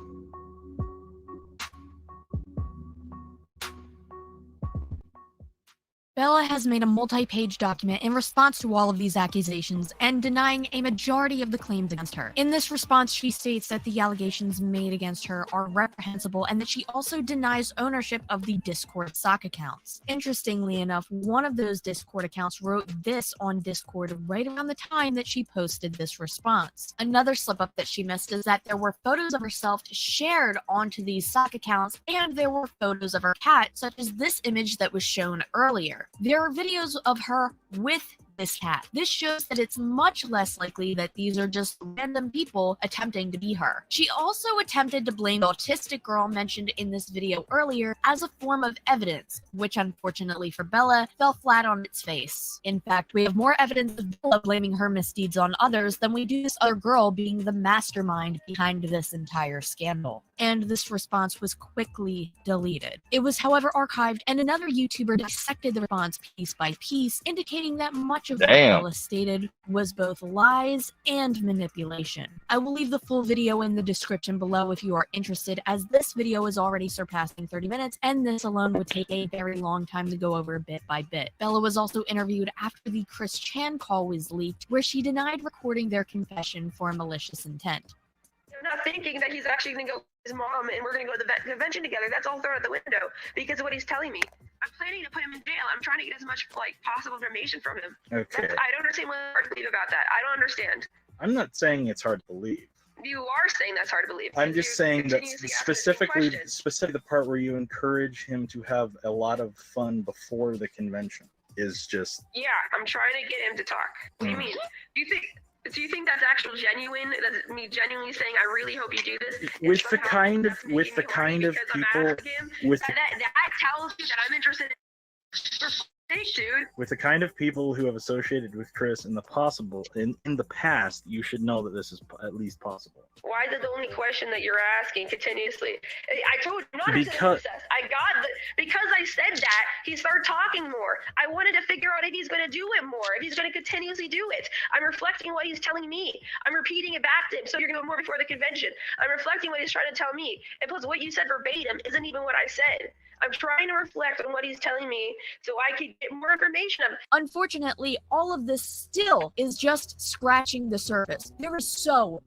Bella has made a multi-page document in response to all of these accusations and denying a majority of the claims against her. In this response, she states that the allegations made against her are reprehensible and that she also denies ownership of the Discord sock accounts. Interestingly enough, one of those Discord accounts wrote this on Discord right around the time that she posted this response. Another slip-up that she missed is that there were photos of herself shared onto these sock accounts, and there were photos of her cat, such as this image that was shown earlier. There are videos of her with this cat. This shows that it's much less likely that these are just random people attempting to be her. She also attempted to blame the autistic girl mentioned in this video earlier as a form of evidence, which unfortunately for Bella fell flat on its face. In fact, we have more evidence of Bella blaming her misdeeds on others than we do this other girl being the mastermind behind this entire scandal. And this response was quickly deleted. It was, however, archived, and another YouTuber dissected the response piece by piece, indicating that much of what Bella stated was both lies and manipulation. I will leave the full video in the description below if you are interested, as this video is already surpassing 30 minutes, and this alone would take a very long time to go over bit by bit. Bella was also interviewed after the Chris Chan call was leaked, where she denied recording their confession for malicious intent. I'm not thinking that he's actually going to go with his mom and we're going to go to the convention together. That's all thrown out the window because of what he's telling me. I'm planning to put him in jail. I'm trying to get as much possible information from him. Okay. I don't understand what's hard to believe about that. I don't understand. I'm not saying it's hard to believe. You are saying that's hard to believe. I'm just saying that specifically the part where you encourage him to have a lot of fun before the convention is just. Yeah, I'm trying to get him to talk. What do you mean? Do you think that's actual genuine? That's me genuinely saying, I really hope you do this? With the kind of people, that tells you that I'm interested in. Dude. With the kind of people who have associated with Chris in the past, you should know that this is at least possible. Why is it the only question that you're asking continuously? I told you not because because I said that, he started talking more. I wanted to figure out if he's going to do it more, if he's going to continuously do it. I'm reflecting what he's telling me. I'm repeating it back to him, so you're going to do more before the convention. I'm reflecting what he's trying to tell me. And plus, what you said verbatim isn't even what I said. I'm trying to reflect on what he's telling me so I can get more information. Unfortunately, all of this still is just scratching the surface. There is so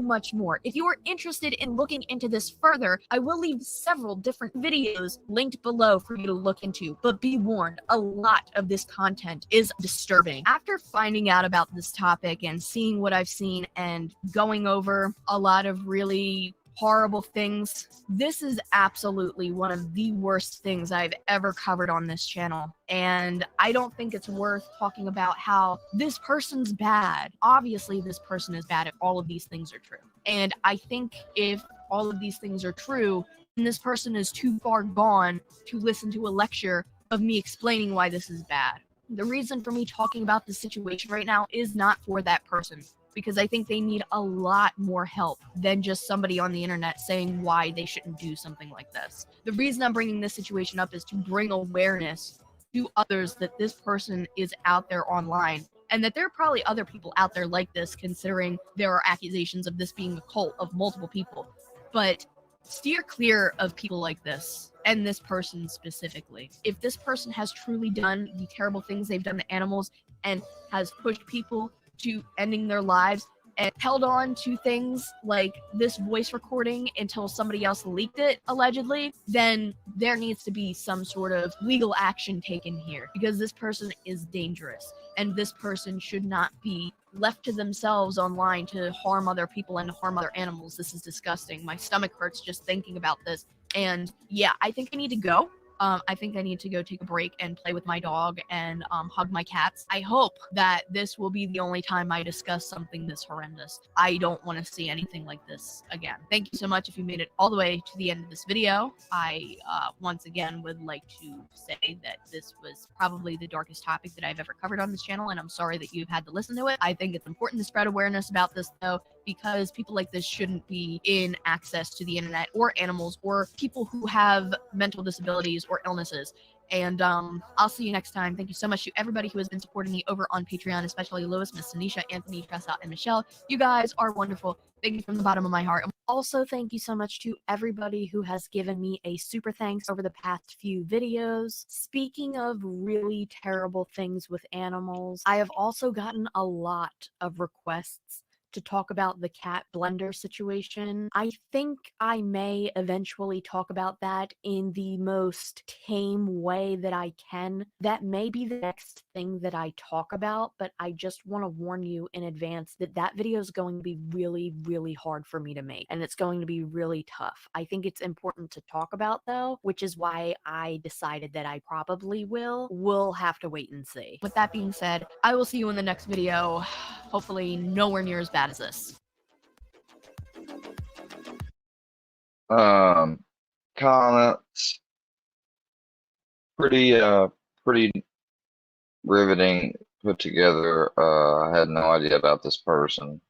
much more. If you are interested in looking into this further, I will leave several different videos linked below for you to look into. But be warned, a lot of this content is disturbing. After finding out about this topic and seeing what I've seen and going over a lot of really horrible things, this is absolutely one of the worst things I've ever covered on this channel. And I don't think it's worth talking about how this person's bad. Obviously, this person is bad if all of these things are true. And I think if all of these things are true, then this person is too far gone to listen to a lecture of me explaining why this is bad. The reason for me talking about this situation right now is not for that person, because I think they need a lot more help than just somebody on the internet saying why they shouldn't do something like this. The reason I'm bringing this situation up is to bring awareness to others that this person is out there online, and that there are probably other people out there like this, considering there are accusations of this being a cult of multiple people. But steer clear of people like this, and this person specifically. If this person has truly done the terrible things they've done to animals and has pushed people to ending their lives and held on to things like this voice recording until somebody else leaked it, allegedly, then there needs to be some sort of legal action taken here, because this person is dangerous, and this person should not be left to themselves online to harm other people and to harm other animals. This is disgusting. My stomach hurts just thinking about this. And yeah, I think I need to go. I think I need to go take a break and play with my dog and hug my cats. I hope that this will be the only time I discuss something this horrendous. I don't want to see anything like this again. Thank you so much if you made it all the way to the end of this video. I once again would like to say that this was probably the darkest topic that I've ever covered on this channel, and I'm sorry that you've had to listen to it. I think it's important to spread awareness about this, though, because people like this shouldn't be in access to the internet, or animals, or people who have mental disabilities or illnesses. And I'll see you next time. Thank you so much to everybody who has been supporting me over on Patreon, especially Lewis, Miss Tanisha, Anthony, Tressa, and Michelle. You guys are wonderful. Thank you from the bottom of my heart. Also, thank you so much to everybody who has given me a super thanks over the past few videos. Speaking of really terrible things with animals, I have also gotten a lot of requests to talk about the cat blender situation. I think I may eventually talk about that in the most tame way that I can. That may be the next thing that I talk about, but I just want to warn you in advance that that video is going to be really, really hard for me to make, and it's going to be really tough. I think it's important to talk about, though, which is why I decided that I probably will. We'll have to wait and see. With that being said, I will see you in the next video. Hopefully nowhere near as bad as this. Comments. Pretty riveting, put together. I had no idea about this person.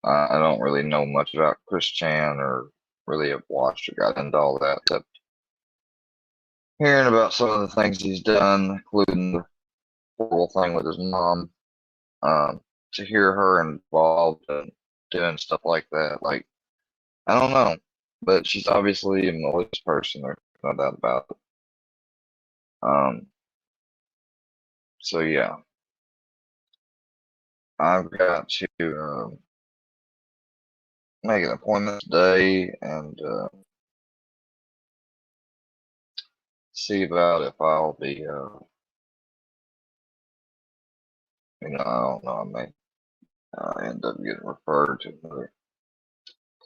I don't really know much about Chris Chan, or really have watched or got into all that, except hearing about some of the things he's done, including the horrible thing with his mom. To hear her involved in doing stuff like that, like, I don't know, but she's obviously a malicious person. There's no doubt about it. So yeah, I've got to make an appointment today and see about if I'll be, I don't know, I may end up getting referred to another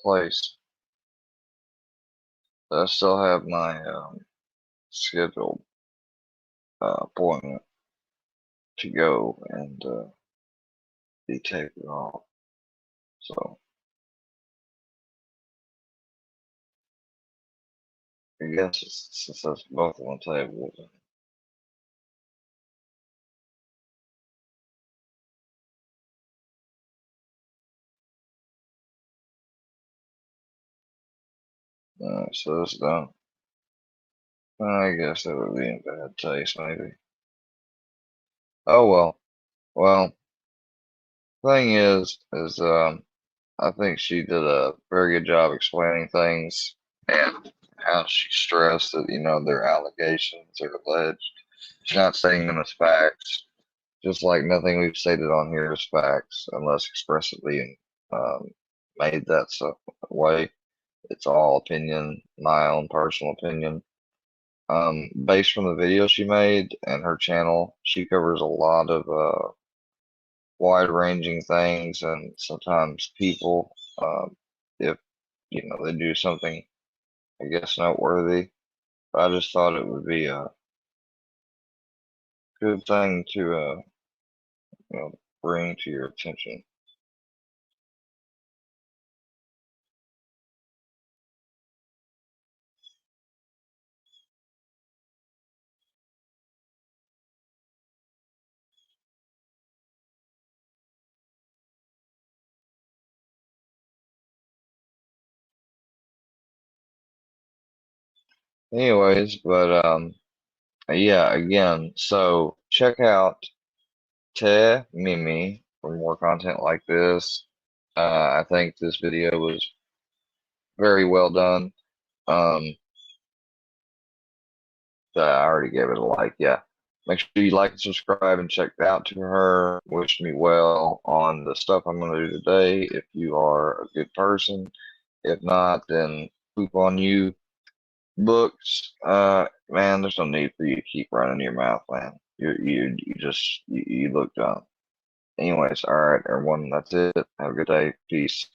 place. But I still have my scheduled appointment to go and be taken off. So I guess since that's both on the table, so it's done. I guess that would be in bad taste, maybe. Oh well. Well, thing is I think she did a very good job explaining things, and how she stressed that, their allegations are alleged. She's not saying them as facts, just like nothing we've stated on here is facts unless expressly made that way. It's all opinion, my own personal opinion. Based from the video she made and her channel, she covers a lot of wide-ranging things, and sometimes people, if they do something, I guess, noteworthy. I just thought it would be a good thing to bring to your attention. Anyways, but yeah, again, so check out Te Mimi for more content like this. I think this video was very well done. I already gave it a like. Yeah, make sure you like and subscribe and check out to her. Wish me well on the stuff I'm going to do today. If you are a good person, if not, then poop on you. Books, man, there's no need for you to keep running your mouth, man. You look dumb. Anyways, all right, everyone, that's it. Have a good day. Peace.